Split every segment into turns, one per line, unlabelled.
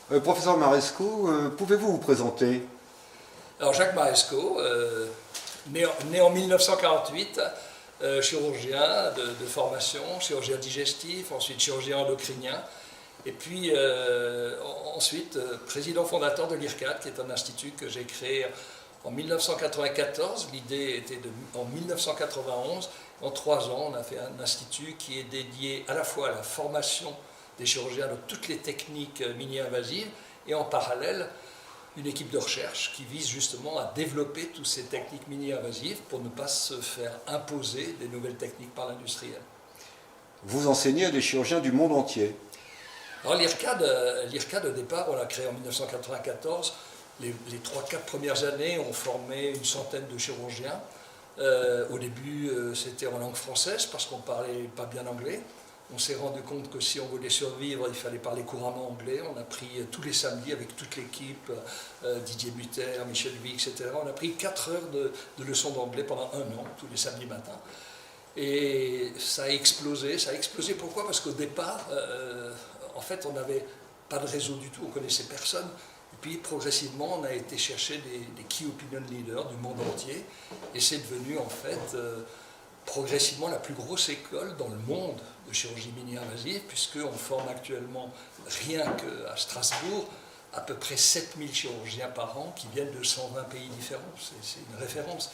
Professeur Maresco, pouvez-vous vous présenter?
Alors Jacques Maresco, né en 1948, chirurgien de formation, chirurgien digestif, ensuite chirurgien endocrinien, et puis ensuite président fondateur de l'IRCAD, qui est un institut que j'ai créé en 1994. L'idée était en 1991. En 3 ans, on a fait un institut qui est dédié à la fois à la formation des chirurgiens de toutes les techniques mini-invasives et en parallèle une équipe de recherche qui vise justement à développer toutes ces techniques mini-invasives pour ne pas se faire imposer des nouvelles techniques par l'industriel.
Vous enseignez à des chirurgiens du monde entier.
Alors l'IRCAD au départ, on l'a créé en 1994. Les 3-4 premières années, on formait une centaine de chirurgiens. Au début, c'était en langue française parce qu'on ne parlait pas bien anglais. On s'est rendu compte que si on voulait survivre, il fallait parler couramment anglais. On a pris tous les samedis avec toute l'équipe, Didier Buter, Michel Vic, etc. On a pris 4 heures de leçons d'anglais pendant 1 an, tous les samedis matins. Et ça a explosé. Ça a explosé pourquoi? Parce qu'au départ, en fait, on n'avait pas de réseau du tout, on ne connaissait personne. Et puis progressivement, on a été chercher des key opinion leaders du monde entier. Et c'est devenu en fait progressivement la plus grosse école dans le monde de chirurgie mini-invasive, puisqu'on forme actuellement, rien qu'à Strasbourg, à peu près 7000 chirurgiens par an qui viennent de 120 pays différents. C'est une référence.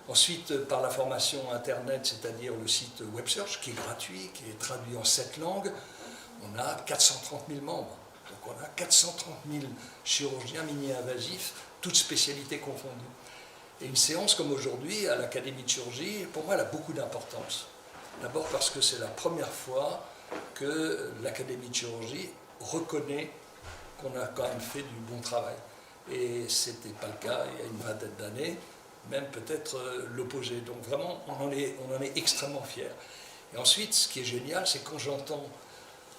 Ensuite, par la formation Internet, c'est-à-dire le site WebSearch, qui est gratuit, qui est traduit en 7 langues, on a 430 000 membres. Donc on a 430 000 chirurgiens mini-invasifs, toutes spécialités confondues. Et une séance comme aujourd'hui à l'Académie de chirurgie, pour moi, elle a beaucoup d'importance. D'abord parce que c'est la première fois que l'Académie de chirurgie reconnaît qu'on a quand même fait du bon travail. Et ce n'était pas le cas il y a une vingtaine d'années, même peut-être l'opposé. Donc vraiment, on en est extrêmement fiers. Et ensuite, ce qui est génial, c'est quand j'entends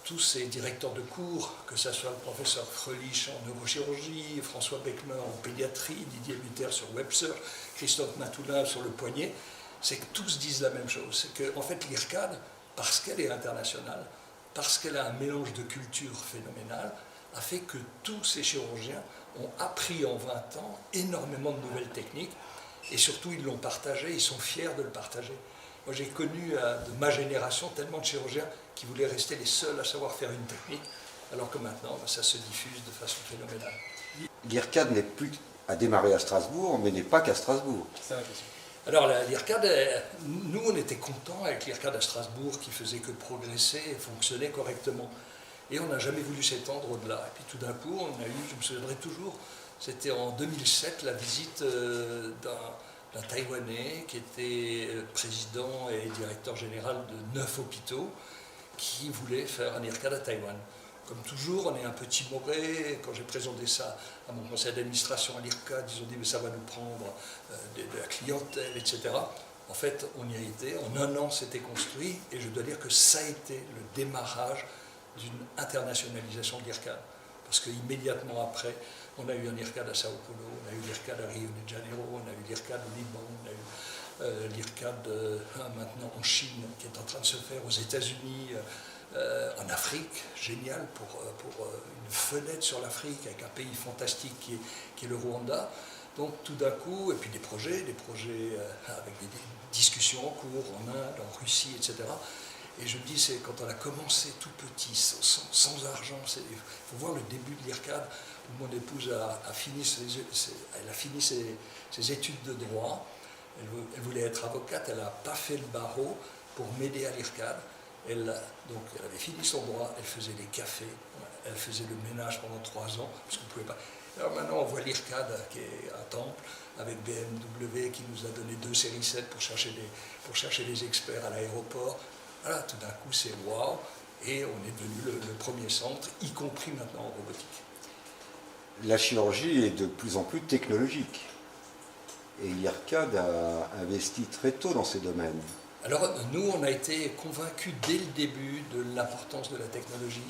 tous ces directeurs de cours, que ce soit le professeur Fröhlich en neurochirurgie, François Beckmer en pédiatrie, Didier Buter sur WebSearch, Christophe Matoulin sur le poignet, c'est que tous disent la même chose. C'est qu'en fait l'IRCAD, parce qu'elle est internationale, parce qu'elle a un mélange de cultures phénoménal, a fait que tous ces chirurgiens ont appris en 20 ans énormément de nouvelles techniques et surtout ils l'ont partagé, ils sont fiers de le partager. Moi j'ai connu de ma génération tellement de chirurgiens qui voulaient rester les seuls à savoir faire une technique, alors que maintenant ça se diffuse de façon phénoménale.
L'IRCAD n'est plus à démarrer à Strasbourg, mais n'est pas qu'à Strasbourg.
C'est la question. Alors l'IRCAD, nous on était contents avec l'IRCAD à Strasbourg qui faisait que progresser et fonctionnait correctement. Et on n'a jamais voulu s'étendre au-delà. Et puis tout d'un coup, on a eu, je me souviendrai toujours, c'était en 2007, la visite d'un Taïwanais qui était président et directeur général de 9 hôpitaux qui voulait faire un IRCAD à Taïwan. Comme toujours, on est un peu timoré. Quand j'ai présenté ça à mon conseil d'administration à l'IRCAD, ils ont dit mais ça va nous prendre de la clientèle, etc. En fait, on y a été. En 1 an, c'était construit. Et je dois dire que ça a été le démarrage d'une internationalisation de l'IRCAD. Parce qu'immédiatement après, on a eu un IRCAD à Sao Paulo, on a eu l'IRCAD à Rio de Janeiro, on a eu l'IRCAD au Liban, on a eu l'IRCAD maintenant en Chine, qui est en train de se faire aux États-Unis, en Afrique, génial pour une fenêtre sur l'Afrique avec un pays fantastique qui est le Rwanda. Donc tout d'un coup, et puis des projets avec des discussions en cours en Inde, en Russie, etc. Et je me dis, c'est quand on a commencé tout petit, sans argent, il faut voir le début de l'IRCAD, où mon épouse a fini ses études de droit, elle voulait être avocate, elle n'a pas fait le barreau pour m'aider à l'IRCAD. Donc elle avait fini son droit, elle faisait les cafés, elle faisait le ménage pendant 3 ans, parce qu'on ne pouvait pas. Alors maintenant on voit l'IRCAD qui est un temple, avec BMW qui nous a donné 2 séries 7 pour chercher les experts à l'aéroport. Voilà, tout d'un coup c'est waouh, et on est devenu le premier centre, y compris maintenant en robotique.
La chirurgie est de plus en plus technologique. Et l'IRCAD a investi très tôt dans ces domaines.
Alors nous, on a été convaincus dès le début de l'importance de la technologie,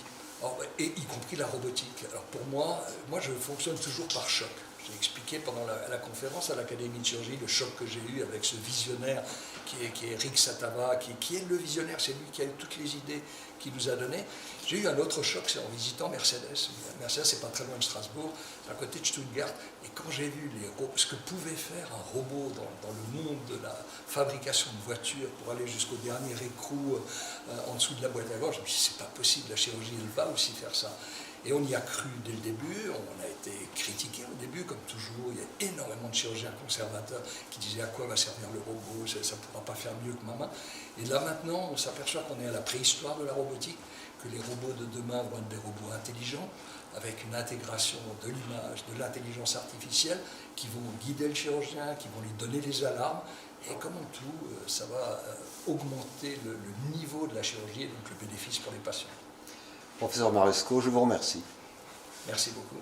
et y compris la robotique. Alors pour moi je fonctionne toujours par choc. l'ai expliqué pendant la conférence à l'Académie de chirurgie, le choc que j'ai eu avec ce visionnaire qui est Rick Satava, qui est le visionnaire, c'est lui qui a eu toutes les idées qu'il nous a données. J'ai eu un autre choc, c'est en visitant Mercedes. Mercedes, c'est pas très loin de Strasbourg, c'est à côté de Stuttgart. Et quand j'ai vu ce que pouvait faire un robot dans le monde de la fabrication de voitures pour aller jusqu'au dernier écrou en dessous de la boîte à gauche, je me suis dit, c'est pas possible, la chirurgie, elle va aussi faire ça. Et on y a cru dès le début, on a été critiqué au début, comme toujours. Il y a énormément de chirurgiens conservateurs qui disaient à quoi va servir le robot, ça ne pourra pas faire mieux que ma main. Et là maintenant, on s'aperçoit qu'on est à la préhistoire de la robotique, que les robots de demain vont être des robots intelligents, avec une intégration de l'image, de l'intelligence artificielle, qui vont guider le chirurgien, qui vont lui donner les alarmes. Et comme en tout, ça va augmenter le niveau de la chirurgie et donc le bénéfice pour les patients.
Professeur Maresco, je vous remercie.
Merci beaucoup.